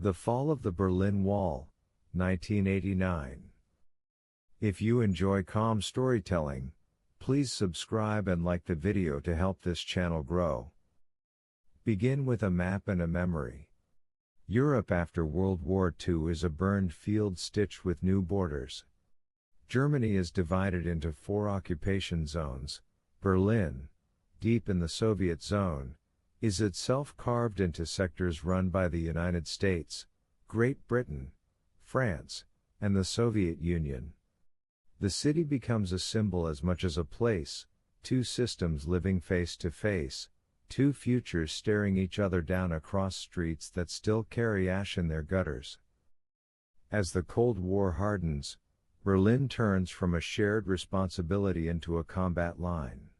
The Fall of the Berlin Wall, 1989. If you enjoy calm storytelling, please subscribe and like the video to help this channel grow. Begin with a map and a memory. Europe after World War II is a burned field stitched with new borders. Germany is divided into 4 occupation zones. Berlin, deep in the Soviet zone, is itself carved into sectors run by the United States, Great Britain, France, and the Soviet Union. The city becomes a symbol as much as a place, 2 systems living face to face, 2 futures staring each other down across streets that still carry ash in their gutters. As the Cold War hardens, Berlin turns from a shared responsibility into a combat line.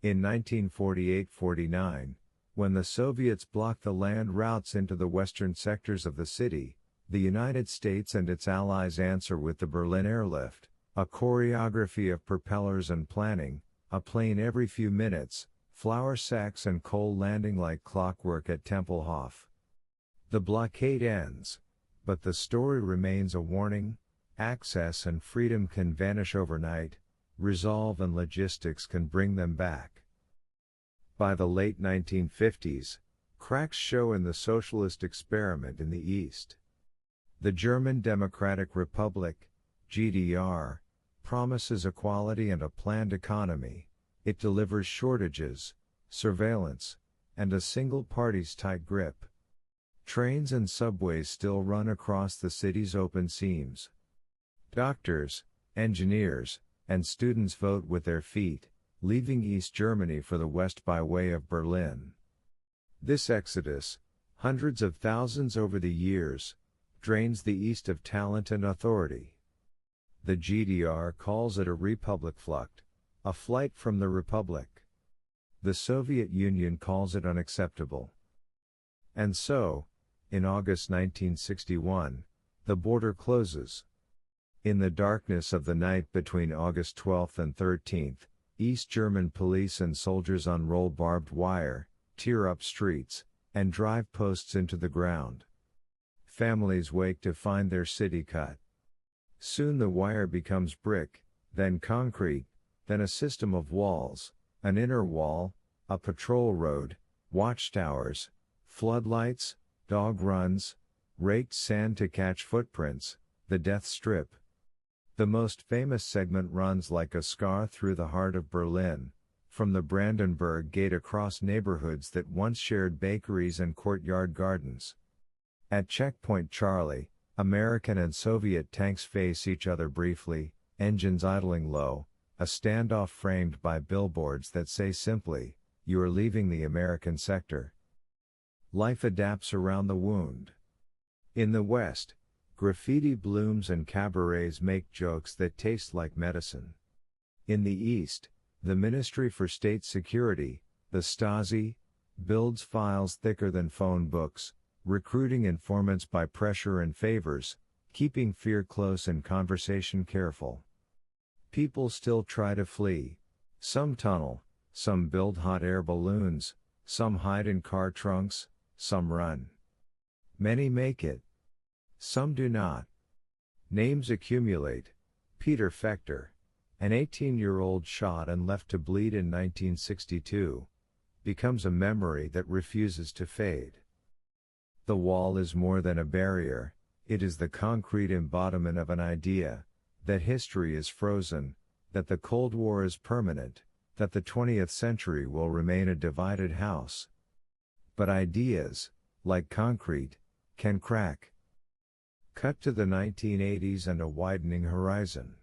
In 1948-49, when the Soviets blocked the land routes into the western sectors of the city, the United States and its allies answer with the Berlin Airlift, a choreography of propellers and planning, a plane every few minutes, flour sacks and coal landing like clockwork at Tempelhof. The blockade ends, but the story remains a warning: access and freedom can vanish overnight, resolve and logistics can bring them back. By the late 1950s, cracks show in the socialist experiment in the East. The German Democratic Republic, GDR, promises equality and a planned economy. It delivers shortages, surveillance, and a single party's tight grip. Trains and subways still run across the city's open seams. Doctors, engineers, and students vote with their feet, leaving East Germany for the West by way of Berlin. This exodus, hundreds of thousands over the years, drains the East of talent and authority. The GDR calls it a Republikflucht, a flight from the Republic. The Soviet Union calls it unacceptable. And so, in August 1961, the border closes. In the darkness of the night between August 12 and 13, East German police and soldiers unroll barbed wire, tear up streets, and drive posts into the ground. Families wake to find their city cut. Soon the wire becomes brick, then concrete, then a system of walls, an inner wall, a patrol road, watchtowers, floodlights, dog runs, raked sand to catch footprints, the death strip. The most famous segment runs like a scar through the heart of Berlin, from the Brandenburg Gate across neighborhoods that once shared bakeries and courtyard gardens. At Checkpoint Charlie, American and Soviet tanks face each other briefly, engines idling low, a standoff framed by billboards that say simply, "You are leaving the American sector." Life adapts around the wound. In the West, graffiti blooms and cabarets make jokes that taste like medicine. In the East, the Ministry for State Security, the Stasi, builds files thicker than phone books, recruiting informants by pressure and favors, keeping fear close and conversation careful. People still try to flee. Some tunnel, some build hot air balloons, some hide in car trunks, some run. Many make it. Some do not. Names accumulate. Peter Fechter, an 18-year-old shot and left to bleed in 1962, becomes a memory that refuses to fade. The wall is more than a barrier, it is the concrete embodiment of an idea, that history is frozen, that the Cold War is permanent, that the 20th century will remain a divided house. But ideas, like concrete, can crack. Cut to the 1980s and a widening horizon.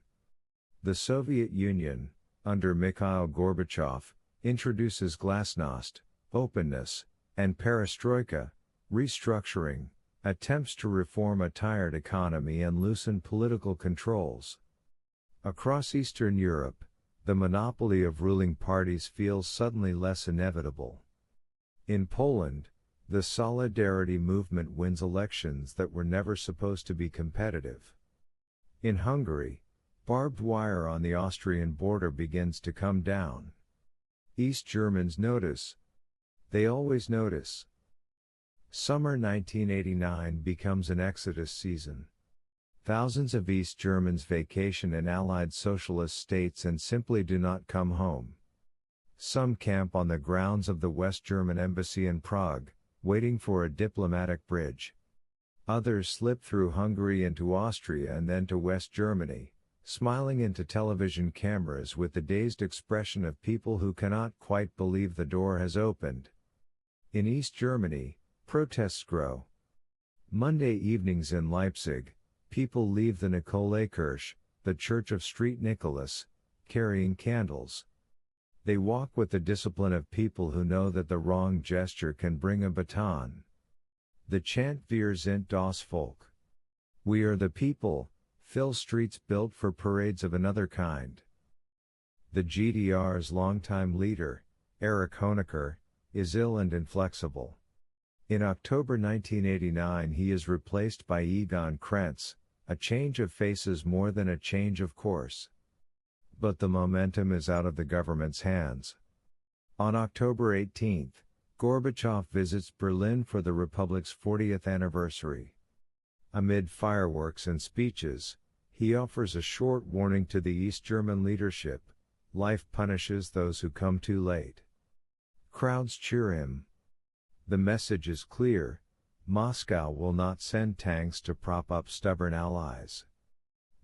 The Soviet Union, under Mikhail Gorbachev, introduces glasnost, openness, and perestroika, restructuring, attempts to reform a tired economy and loosen political controls. Across Eastern Europe, the monopoly of ruling parties feels suddenly less inevitable. In Poland, the Solidarity movement wins elections that were never supposed to be competitive. In Hungary, barbed wire on the Austrian border begins to come down. East Germans notice. They always notice. Summer 1989 becomes an exodus season. Thousands of East Germans vacation in Allied Socialist states and simply do not come home. Some camp on the grounds of the West German embassy in Prague, waiting for a diplomatic bridge. Others slip through Hungary into Austria and then to West Germany, smiling into television cameras with the dazed expression of people who cannot quite believe the door has opened. In East Germany, protests grow. Monday evenings in Leipzig, people leave the Nikolaikirche, the Church of St. Nicholas, carrying candles. They walk with the discipline of people who know that the wrong gesture can bring a baton. The chant Wir sind das Volk. We are the people, fill streets built for parades of another kind. The GDR's longtime leader, Erich Honecker, is ill and inflexible. In October 1989 he is replaced by Egon Krenz, a change of faces more than a change of course. But the momentum is out of the government's hands. On October 18, Gorbachev visits Berlin for the Republic's 40th anniversary. Amid fireworks and speeches, he offers a short warning to the East German leadership: life punishes those who come too late. Crowds cheer him. The message is clear: Moscow will not send tanks to prop up stubborn allies.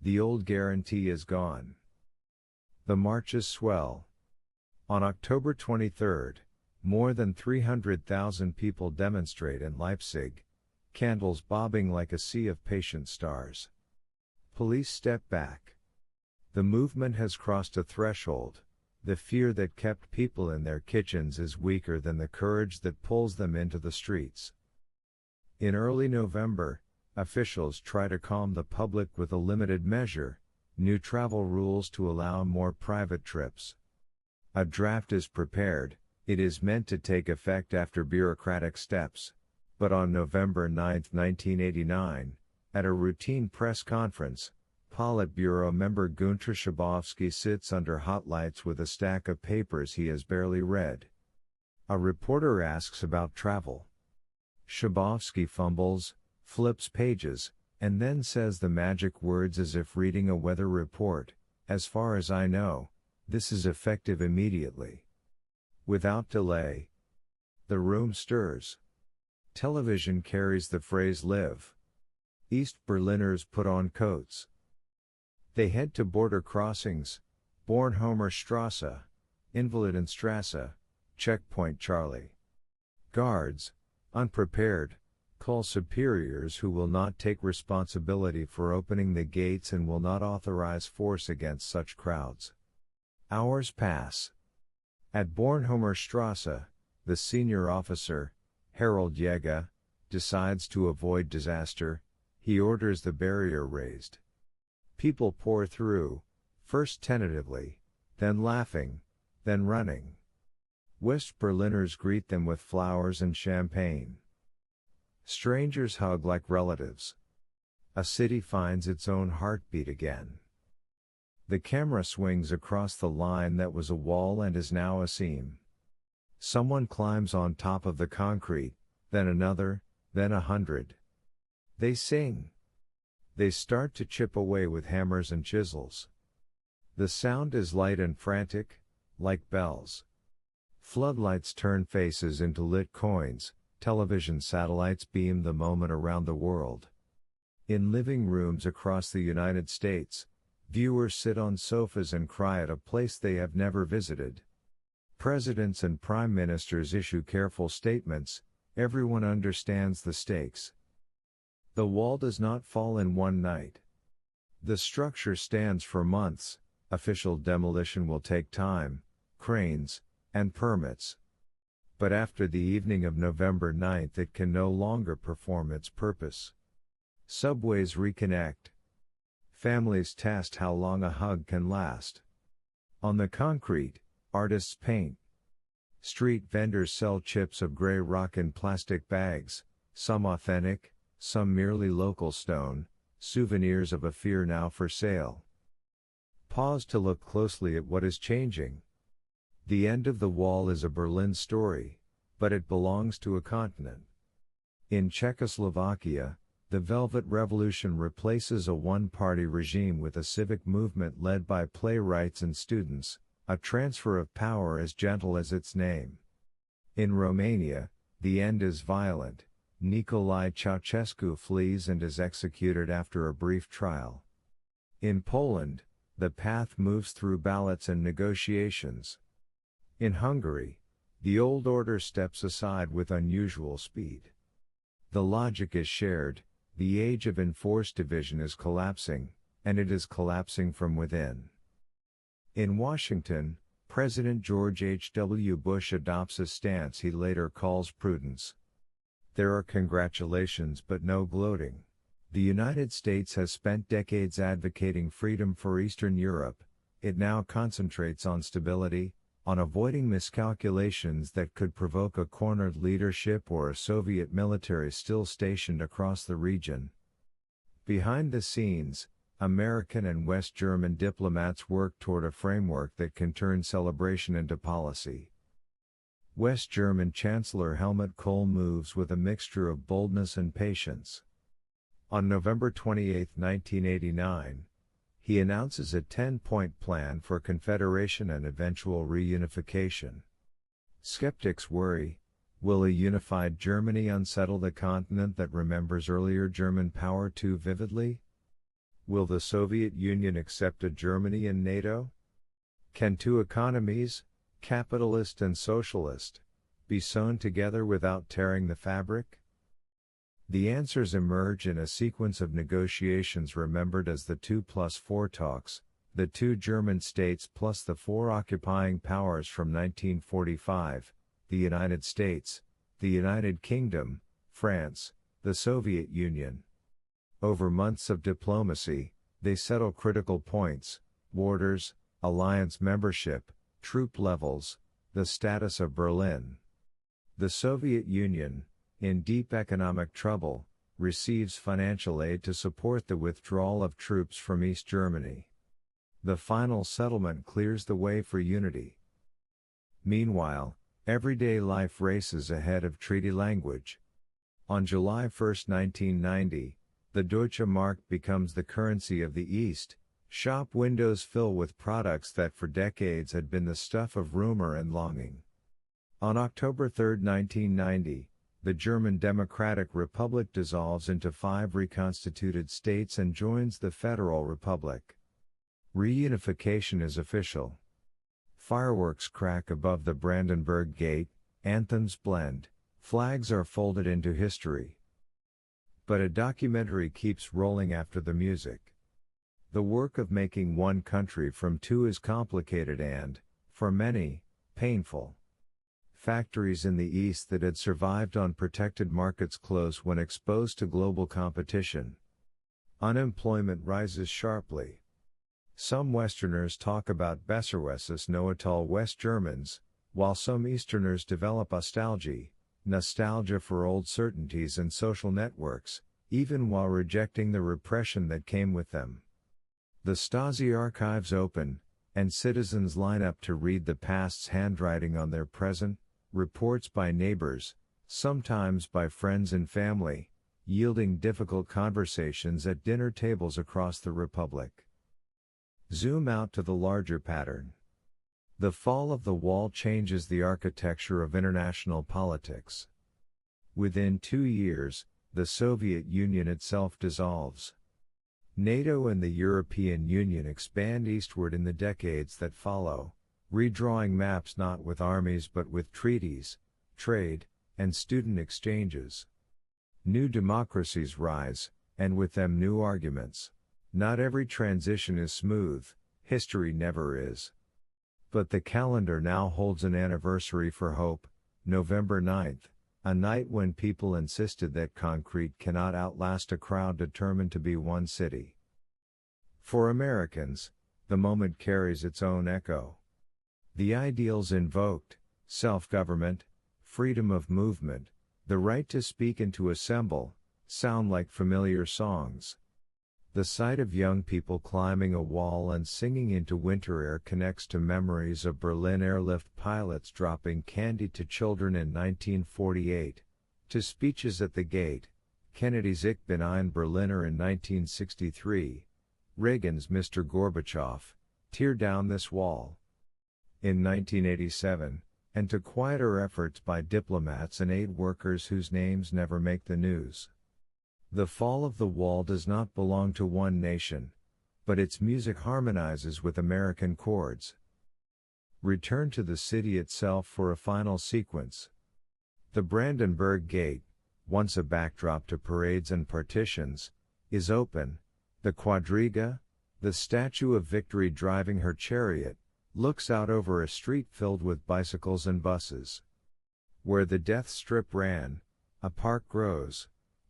The old guarantee is gone. The marches swell. On October 23, more than 300,000 people demonstrate in Leipzig, candles bobbing like a sea of patient stars. Police step back. The movement has crossed a threshold. The fear that kept people in their kitchens is weaker than the courage that pulls them into the streets. In early November, officials try to calm the public with a limited measure: new travel rules to allow more private trips. A draft is prepared. It is meant to take effect after bureaucratic steps. But on November 9, 1989, at a routine press conference, Politburo member Günter Schabowski sits under hot lights with a stack of papers he has barely read. A reporter asks about travel. Schabowski fumbles, flips pages, and then says the magic words as if reading a weather report: "As far as I know, this is effective immediately." Without delay. The room stirs. Television carries the phrase "live." East Berliners put on coats. They head to border crossings: Bornholmer Strasse, Invalidenstrasse, Checkpoint Charlie. Guards, unprepared, call superiors who will not take responsibility for opening the gates and will not authorize force against such crowds. Hours pass. At Bornholmer Strasse, the senior officer, Harold Jäger, decides to avoid disaster. He orders the barrier raised. People pour through, first tentatively, then laughing, then running. West Berliners greet them with flowers and champagne. Strangers hug like relatives. A city finds its own heartbeat again. The camera swings across the line that was a wall and is now a seam. Someone climbs on top of the concrete, then another, then 100. They sing. They start to chip away with hammers and chisels. The sound is light and frantic, like bells. Floodlights turn faces into lit coins, television satellites beam the moment around the world. In living rooms across the United States, viewers sit on sofas and cry at a place they have never visited. Presidents and prime ministers issue careful statements. Everyone understands the stakes. The wall does not fall in one night. The structure stands for months. Official demolition will take time, cranes, and permits. But after the evening of November 9 it can no longer perform its purpose. Subways reconnect. Families test how long a hug can last. On the concrete, artists paint. Street vendors sell chips of gray rock in plastic bags, some authentic, some merely local stone, souvenirs of a fear now for sale. Pause to look closely at what is changing. The end of the wall is a Berlin story, but it belongs to a continent. In Czechoslovakia, the Velvet Revolution replaces a one-party regime with a civic movement led by playwrights and students, a transfer of power as gentle as its name. In Romania, the end is violent. Nicolae Ceausescu flees and is executed after a brief trial. In Poland, the path moves through ballots and negotiations. In Hungary, the old order steps aside with unusual speed. The logic is shared, the age of enforced division is collapsing, and it is collapsing from within. In Washington, President George H.W. Bush adopts a stance he later calls prudence. There are congratulations but no gloating. The United States has spent decades advocating freedom for Eastern Europe. It now concentrates on stability, on avoiding miscalculations that could provoke a cornered leadership or a Soviet military still stationed across the region. Behind the scenes, American and West German diplomats work toward a framework that can turn celebration into policy. West German Chancellor Helmut Kohl moves with a mixture of boldness and patience. On November 28, 1989, he announces a 10-point plan for confederation and eventual reunification. Skeptics worry, will a unified Germany unsettle the continent that remembers earlier German power too vividly? Will the Soviet Union accept a Germany in NATO? Can two economies, capitalist and socialist, be sewn together without tearing the fabric? The answers emerge in a sequence of negotiations remembered as the 2+4 talks, the two German states plus the four occupying powers from 1945, the United States, the United Kingdom, France, the Soviet Union. Over months of diplomacy, they settle critical points: borders, alliance membership, troop levels, the status of Berlin. The Soviet Union, in deep economic trouble, receives financial aid to support the withdrawal of troops from East Germany. The final settlement clears the way for unity. Meanwhile, everyday life races ahead of treaty language. On July 1, 1990, the Deutsche Mark becomes the currency of the East. Shop windows fill with products that for decades had been the stuff of rumor and longing. On October 3, 1990, the German Democratic Republic dissolves into 5 reconstituted states and joins the Federal Republic. Reunification is official. Fireworks crack above the Brandenburg Gate, anthems blend, flags are folded into history. But a documentary keeps rolling after the music. The work of making one country from two is complicated and, for many, painful. Factories in the East that had survived on protected markets close when exposed to global competition. Unemployment rises sharply. Some Westerners talk about Besserwisses know-it-all West Germans, while some Easterners develop nostalgia for old certainties and social networks, even while rejecting the repression that came with them. The Stasi archives open, and citizens line up to read the past's handwriting on their present. Reports by neighbors, sometimes by friends and family, yielding difficult conversations at dinner tables across the Republic. Zoom out to the larger pattern. The fall of the wall changes the architecture of international politics. Within 2 years, the Soviet Union itself dissolves. NATO and the European Union expand eastward in the decades that follow, redrawing maps not with armies but with treaties, trade, and student exchanges. New democracies rise, and with them new arguments. Not every transition is smooth, history never is. But the calendar now holds an anniversary for hope, November 9th, a night when people insisted that concrete cannot outlast a crowd determined to be one city. For Americans, the moment carries its own echo. The ideals invoked, self-government, freedom of movement, the right to speak and to assemble, sound like familiar songs. The sight of young people climbing a wall and singing into winter air connects to memories of Berlin airlift pilots dropping candy to children in 1948, To speeches at the gate, Kennedy's Ich bin ein Berliner in 1963, Reagan's Mr. Gorbachev, tear down this wall. In 1987, and to quieter efforts by diplomats and aid workers whose names never make the news. The fall of the wall does not belong to one nation, but its music harmonizes with American chords. Return to the city itself for a final sequence. The Brandenburg Gate, once a backdrop to parades and partitions, is open. The Quadriga, the Statue of Victory driving her chariot, looks out over a street filled with bicycles and buses. Where the Death Strip ran, a park grows,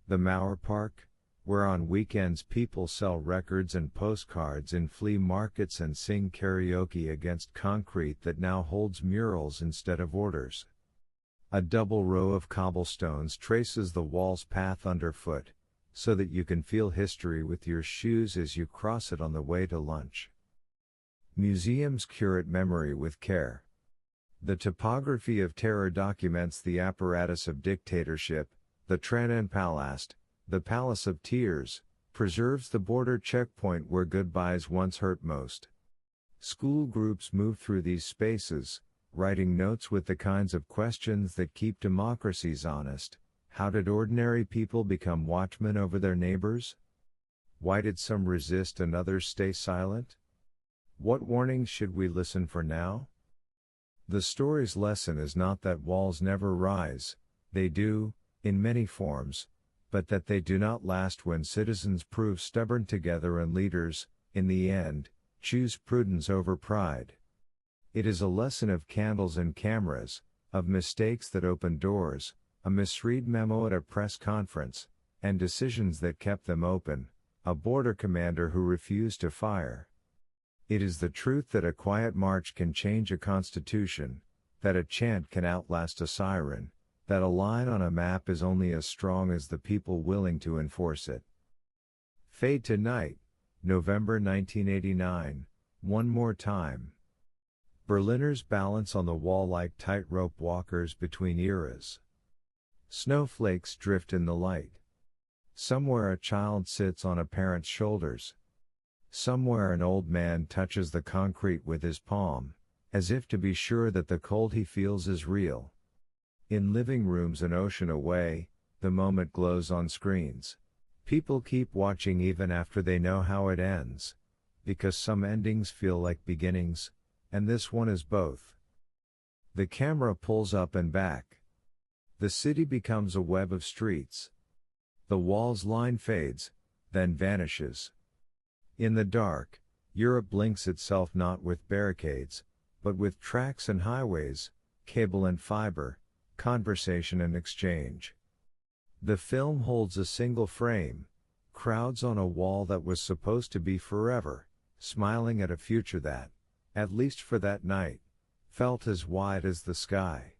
the Mauer Park, where on weekends people sell records and postcards in flea markets and sing karaoke against concrete that now holds murals instead of orders. A double row of cobblestones traces the wall's path underfoot, so that you can feel history with your shoes as you cross it on the way to lunch. Museums curate memory with care. The topography of terror documents the apparatus of dictatorship, the Tränenpalast, the Palace of Tears, preserves the border checkpoint where goodbyes once hurt most. School groups move through these spaces, writing notes with the kinds of questions that keep democracies honest. How did ordinary people become watchmen over their neighbors? Why did some resist and others stay silent? What warnings should we listen for now? The story's lesson is not that walls never rise, they do, in many forms, but that they do not last when citizens prove stubborn together and leaders, in the end, choose prudence over pride. It is a lesson of candles and cameras, of mistakes that opened doors, a misread memo at a press conference, and decisions that kept them open, a border commander who refused to fire. It is the truth that a quiet march can change a constitution, that a chant can outlast a siren, that a line on a map is only as strong as the people willing to enforce it. Fade to Night, November 1989, one more time. Berliners balance on the wall like tightrope walkers between eras. Snowflakes drift in the light. Somewhere a child sits on a parent's shoulders. Somewhere an old man touches the concrete with his palm, as if to be sure that the cold he feels is real. In living rooms an ocean away, the moment glows on screens. People keep watching even after they know how it ends, because some endings feel like beginnings, and this one is both. The camera pulls up and back. The city becomes a web of streets. The wall's line fades, then vanishes. In the dark, Europe blinks itself not with barricades, but with tracks and highways, cable and fiber, conversation and exchange. The film holds a single frame, crowds on a wall that was supposed to be forever, smiling at a future that, at least for that night, felt as wide as the sky.